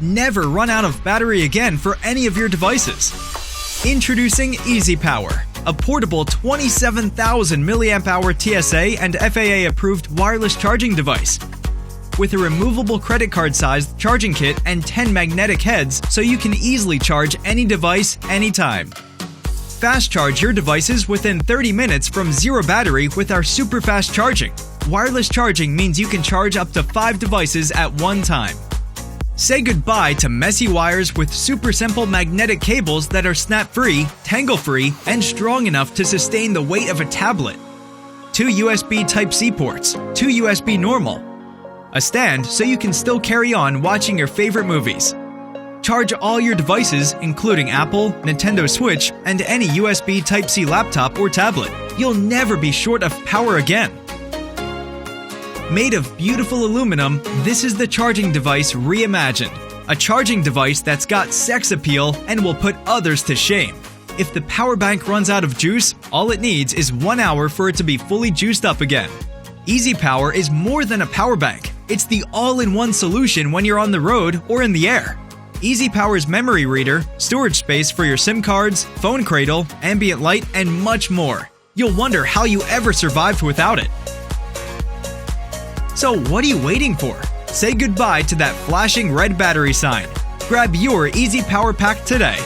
Never run out of battery again for any of your devices. Introducing EzPower, a portable 27,000 mAh TSA and FAA-approved wireless charging device. With a removable credit card-sized charging kit and 10 magnetic heads, so you can easily charge any device anytime. Fast charge your devices within 30 minutes from zero battery with our super fast charging. Wireless charging means you can charge up to 5 devices at one time. Say goodbye to messy wires with super simple magnetic cables that are snap-free, tangle-free, and strong enough to sustain the weight of a tablet. 2 USB Type-C ports, 2 USB normal. A stand so you can still carry on watching your favorite movies. Charge all your devices, including Apple, Nintendo Switch, and any USB Type-C laptop or tablet. You'll never be short of power again. Made of beautiful aluminum, this is the charging device reimagined. A charging device that's got sex appeal and will put others to shame. If the power bank runs out of juice, all it needs is 1 hour for it to be fully juiced up again. EzPower is more than a power bank. It's the all-in-one solution when you're on the road or in the air. EzPower's memory reader, storage space for your SIM cards, phone cradle, ambient light, and much more. You'll wonder how you ever survived without it. So what are you waiting for? Say goodbye to that flashing red battery sign. Grab your EzPower pack today.